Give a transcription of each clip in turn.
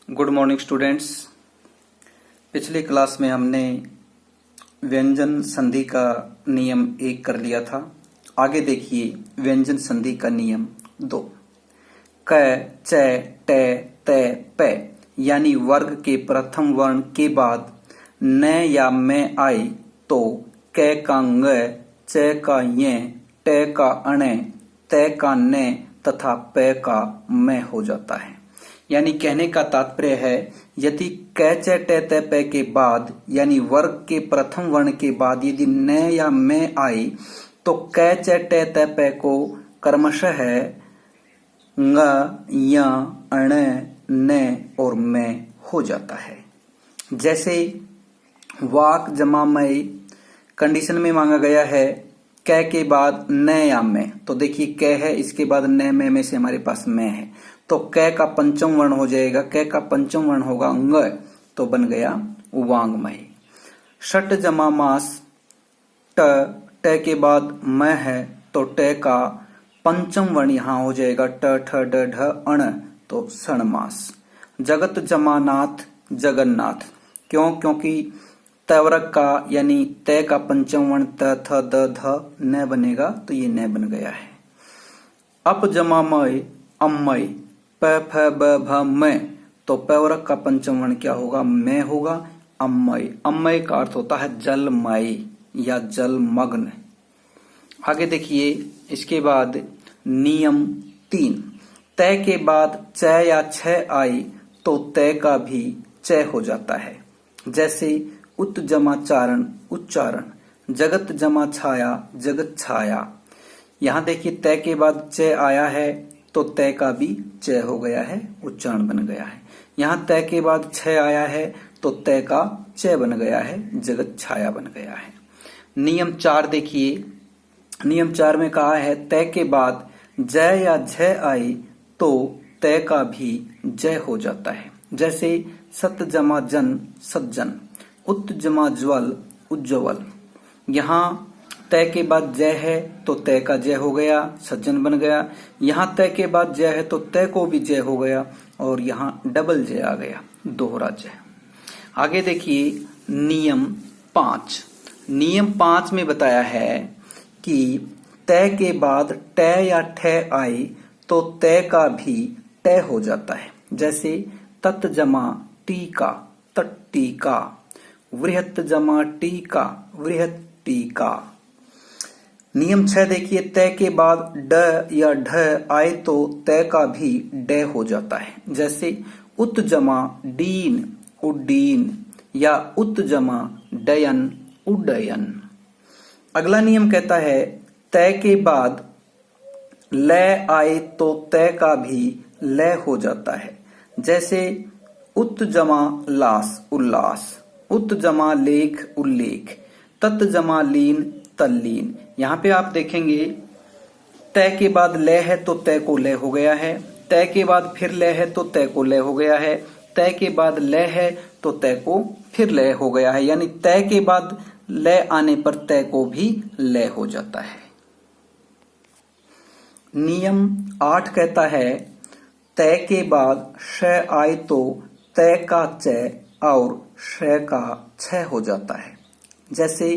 Good morning students. पिछली class में हमने व्यंजन संधि का नियम 1 कर लिया था। आगे देखिए व्यंजन संधि का नियम 2। क, च, ट, त, प यानी वर्ग के प्रथम वर्ण के बाद न या मैं आई तो क का ङ, च का य, ट का अण, त का न तथा प का मैं हो जाता है। यानी कहने का तात्पर्य है यदि क, च, ट, त, प के बाद यानी वर्ग के प्रथम वर्ण के बाद यदि न या मैं आई तो क, च, ट, त, प को क्रमशः ङ, य, अण, न और मैं हो जाता है। जैसे वाक जमा मय कंडीशन में मांगा गया है क के बाद न या मैं, तो देखिए क है इसके बाद न में से हमारे पास मैं है तो क का पंचम वर्ण हो जाएगा, क का पंचम वर्ण होगा ङ तो बन गया वांग्मय। षट जमा मास ट, ट के बाद मैं है तो ट का पंचम वर्ण यहां हो जाएगा ट ठ ड ढ अण तो षणमास। जगत जमा नाथ जगन्नाथ, क्योंकि तवर्ग का यानी त का पंचम वर्ण त थ द ध न बनेगा तो ये न बन गया है। अप जमा मय अम्मय, प फ ब भ मैं तो पवर्ग का पंचम वर्ण क्या होगा मैं होगा। अम्मय, अम्मय का अर्थ होता है जलमय या जलमग्न। आगे देखिए इसके बाद नियम 3। त के बाद च या छ आई तो त का भी च हो जाता है। जैसे उत जमा चारण उच्चारण, जगत जमा छाया जगत छाया। यहां देखिए त के बाद च आया है तो त का भी च हो गया है, उच्चारण बन गया है। यहां त के बाद छ आया है तो त का च बन गया है, जगत छाया बन गया है। नियम 4 देखिए, नियम 4 में कहा है त के बाद ज या झ आई तो त का भी ज हो जाता है। जैसे सत जमा जन सज्जन, उत जमा ज्वल उज्ज्वल। यहाँ त के बाद ज है तो त का ज हो गया, सज्जन बन गया। यहाँ त के बाद ज है तो त को भी ज हो गया और यहाँ डबल ज आ गया, दोहरा ज। आगे देखिए नियम 5। नियम 5 में बताया है कि त के बाद ट या ठ आई तो त का भी ट हो जाता है। जैसे तत् जमा टीका तट्टीका, वृहत जमा टीका वृहत टीका। नियम 6 देखिए त के बाद ड या ढ आए तो त का भी ड हो जाता है। जैसे उत जमा डीन उड्डीन या उत जमा डयन उड्डयन। अगला नियम कहता है त के बाद ल आए तो त का भी ल हो जाता है। जैसे उत जमा लास उल्लास, उत जमा लेख उल्लेख, तत् जमा लीन तल्लीन। यहाँ पे आप देखेंगे त के बाद ल है तो त को ल हो गया है, त के बाद फिर ल है तो त को ल हो गया है, त के बाद ल है तो त को फिर ल हो गया है। यानी त के बाद ल आने पर त को भी ल हो जाता है। नियम 8 कहता है त के बाद श आए तो त का च और श का छ हो जाता है। जैसे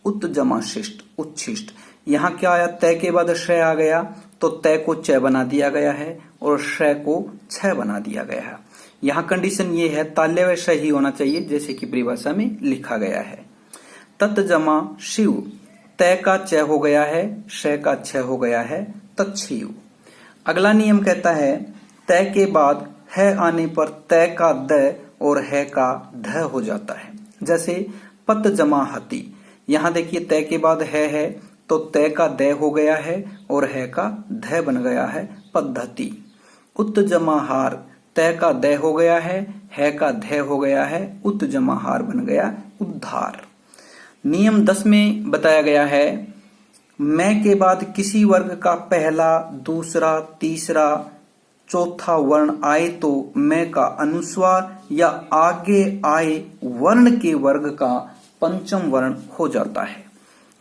उत जमा शिष्ट उच्छिष्ट, यहाँ क्या आया त के बाद श आ गया तो त को च बना दिया गया है और श को छ बना दिया गया है। यहाँ कंडीशन ये है ताल्य व श ही होना चाहिए जैसे कि परिभाषा में लिखा गया है। तत् जमा शिव, त का च हो गया है श का छ हो गया है तत्शिव। अगला नियम कहता है त के बाद है आने पर त का द और है का ध हो जाता है। जैसे पत जमा हति, यहाँ देखिए त के बाद है तो त का द हो गया है और है का ध बन गया है पद्धति। उत जमा हार, त का द हो गया है का ध हो गया है, उत जमा हार बन गया उद्धार। नियम 10 में बताया गया है मैं के बाद किसी वर्ग का पहला दूसरा तीसरा चौथा वर्ण आए तो मैं का अनुस्वार या आगे आए वर्ण के वर्ग का पंचम वर्ण हो जाता है।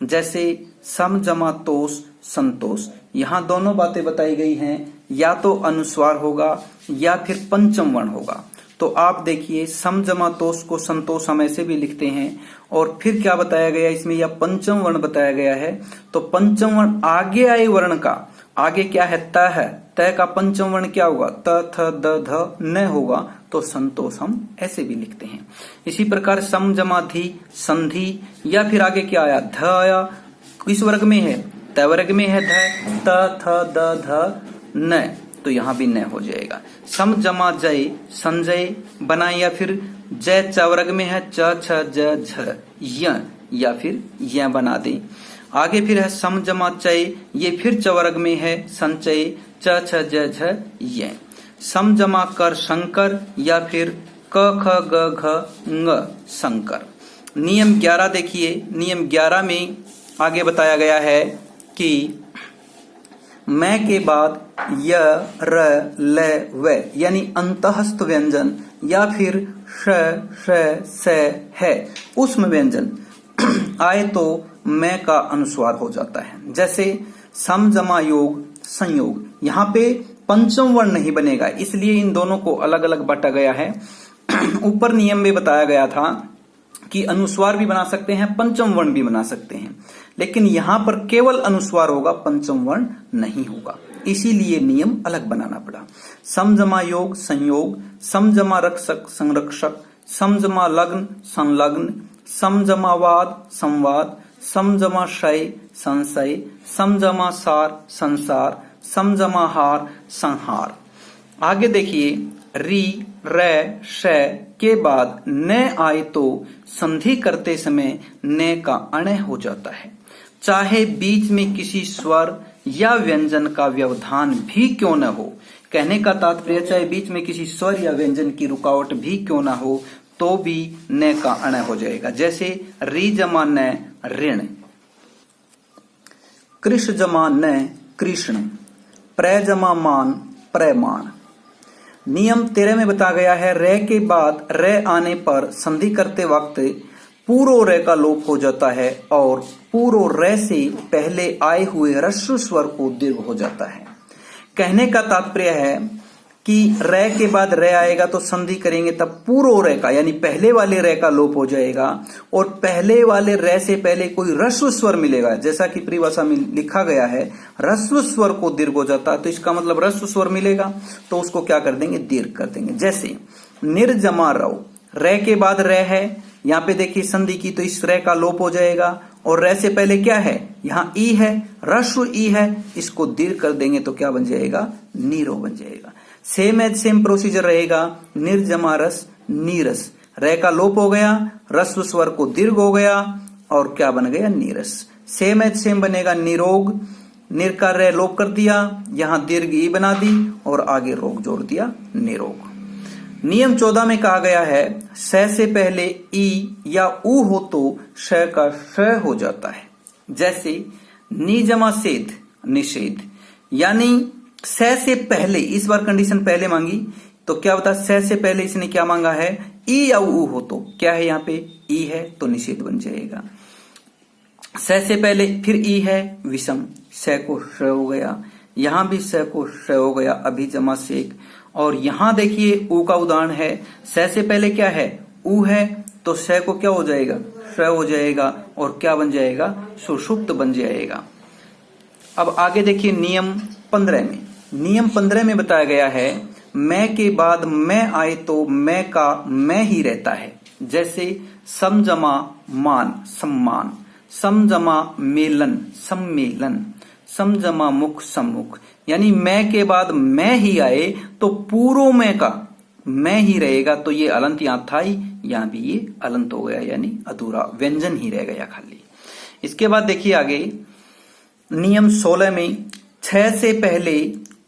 जैसे सम जमा तोष संतोष, यहाँ दोनों बातें बताई गई हैं, या तो अनुस्वार होगा या फिर पंचम वर्ण होगा। तो आप देखिए सम जमा तोष को संतोष हम ऐसे भी लिखते हैं। और फिर क्या बताया गया इसमें, या पंचम वर्ण बताया गया है। तो पंचम वर्ण आगे आए वर्ण का, आगे क्या है, त है, त का पंचम वर्ण क्या होगा, त थ द ध न होगा, तो संतोष हम ऐसे भी लिखते हैं। इसी प्रकार सम जमा धी संधि, या फिर आगे क्या आया, ध आया, किस वर्ग में है, त वर्ग में है ध, त थ द ध न, तो यहां भी न हो जाएगा। सम जमा जय संजय बनाए, या फिर जय च वर्ग में है, च छ ज झ य, या फिर य बना दे। आगे फिर है सम जमा चय, ये फिर च वर्ग में है, संचय, च छ ज झ य। सम जमा कर शंकर, या फिर क ख ग घ ng शंकर। नियम 11 देखिए, नियम 11 में आगे बताया गया है कि मैं के बाद य र ल व यानी अंतःस्थ व्यंजन, या फिर श श है उष्म व्यंजन आए तो मैं का अनुस्वार हो जाता है। जैसे सम जमा योग संयोग, यहाँ पे पंचम वर्ण नहीं बनेगा, इसलिए इन दोनों को अलग अलग बांटा गया है। ऊपर नियम में बताया गया था कि अनुस्वार भी बना सकते हैं, पंचम वर्ण भी बना सकते हैं, लेकिन यहां पर केवल अनुस्वार होगा, पंचम वर्ण नहीं होगा, इसीलिए नियम अलग बनाना पड़ा। समजमा योग संयोग, समजमा रक्षक संरक्षक, समजमा लग्न संलग्न, समजमावाद संवाद, समजमा शय संशय, समजमा सार संसार, समजमा हार संहार। आगे देखिए री रे श के बाद न आए तो संधि करते समय न का अणय हो जाता है, चाहे बीच में किसी स्वर या व्यंजन का व्यवधान भी क्यों न हो। कहने का तात्पर्य चाहे बीच में किसी स्वर या व्यंजन की रुकावट भी क्यों न हो, तो भी न का अणय हो जाएगा। जैसे री जमा न ऋण, कृष जमा न कृष्ण, प्र जमा मान प्रमान। नियम 13 में बताया गया है रे के बाद रे आने पर संधि करते वक्त पूरो रे का लोप हो जाता है और पूरो रे से पहले आए हुए ह्रस्व स्वर को दीर्घ हो जाता है। कहने का तात्पर्य है कि रे के बाद रे आएगा तो संधि करेंगे तब पूरो रे का यानी पहले वाले रे का लोप हो जाएगा और पहले वाले रे से पहले कोई ह्रस्व स्वर मिलेगा। जैसा कि परिभाषा में लिखा गया है ह्रस्व स्वर को दीर्घ हो जाता है, तो इसका मतलब ह्रस्व स्वर मिलेगा तो उसको क्या कर देंगे, दीर्घ कर देंगे। जैसे निर्जमा रव, रे के बाद रे है, यहाँ पे देखिए संधि की तो इस रे का लोप हो जाएगा और रे से पहले क्या है, यहाँ ई है, ह्रस्व ई है, इसको दीर्घ कर देंगे तो क्या बन जाएगा, नीरो बन जाएगा। सेम एज सेम प्रोसीजर रहेगा, निर्जमा रस नीरस, रे का लोप हो गया, ह्रस्व स्वर को दीर्घ हो गया और क्या बन गया, नीरस। सेम एज सेम बनेगा निरोग, निर का रे लोप कर दिया, यहां दीर्घ ई बना दी और आगे रोग जोड़ दिया, निरोग। नियम 14 में कहा गया है स से पहले ई या उ हो तो श का श हो जाता है। जैसे निजमा सेध निषेध, यानी स से पहले, इस बार कंडीशन पहले मांगी तो क्या बता, स से पहले इसने क्या मांगा है, ई या उ हो तो क्या है, यहाँ पे ई है तो निषेध बन जाएगा। स से पहले फिर ई है विषम, स को श हो गया, यहां भी स को श हो गया, अभी जमा सेक। और यहां देखिए उ का उदाहरण है, स से पहले क्या है, उ है तो स को क्या हो जाएगा, श हो जाएगा और क्या बन जाएगा, सुषुप्त बन जाएगा। अब आगे देखिए नियम 15 में, नियम 15 में बताया गया है मैं के बाद मैं आए तो मैं का मैं ही रहता है। जैसे समजमा मान सम्मान, समजमा मेलन सम्मेलन, समजमा मुख सम्मुख, यानी मैं के बाद मैं ही आए तो पूर्व में का मैं ही रहेगा, तो ये अलंत यहां था ही, यहां भी ये अलंत हो गया यानी अधूरा व्यंजन ही रह गया खाली। इसके बाद देखिए आगे नियम 16 में 6 से पहले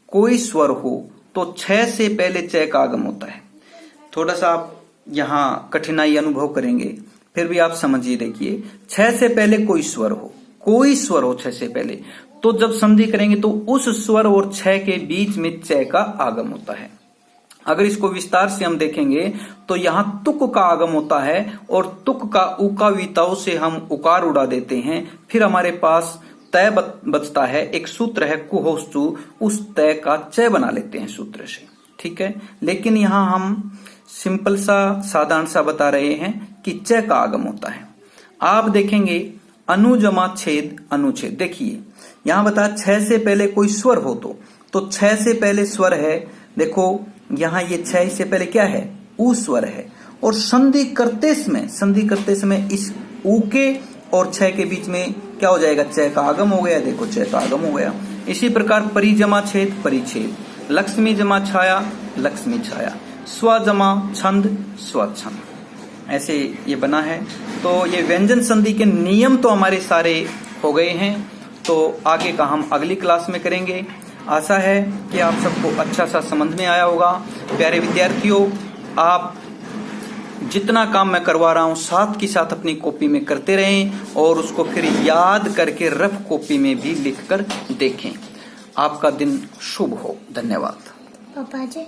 कोई स्वर हो तो 6 से पहले च का आगम होता है। थोड़ा सा आप यहां कठिनाई अनुभव करेंगे, फिर भी आप समझिए। देखिए 6 से पहले कोई स्वर हो, कोई स्वर हो 6 से पहले, तो जब संधि करेंगे तो उस स्वर और 6 के बीच में च का आगम होता है। अगर इसको विस्तार से हम देखेंगे तो यहाँ तुक का आगम होता है और तुक का उकाविताओं से हम उकार उड़ा देते हैं, फिर हमारे पास तय बचता है, एक सूत्र है कुहोस्तु, उस तय का च बना लेते हैं सूत्र से, ठीक है। लेकिन यहाँ हम सिंपल सा साधारण सा बता रहे हैं कि च का आगम होता है। आप देखेंगे अनु जमा छेद अनुच्छेद। देखिए यहां बता छ से पहले कोई स्वर हो तो छ से पहले स्वर है। देखो यहां ये छ से पहले क्या है, ऊ स्वर है। और संधि करते समय इस ऊ के और छ के बीच में क्या हो जाएगा, च का आगम हो गया। देखो च का आगम हो गया। इसी प्रकार परि जमा छेद परिच्छेद, लक्ष्मी जमा छाया लक्ष्मी छाया, स्व जमा छंद स्वच्छंद, ऐसे ये बना है। तो ये व्यंजन संधि के नियम तो हमारे सारे हो गए हैं। तो आगे का हम अगली क्लास में करेंगे। आशा है कि आप सबको अच्छा सा समझ में आया होगा। प्यारे विद्यार्थियों, आप जितना काम मैं करवा रहा हूं साथ की साथ अपनी कॉपी में करते रहें और उसको फिर याद करके रफ कॉपी में भी लिखकर देखें। आपका दिन शुभ हो। धन्यवाद। पापा जी।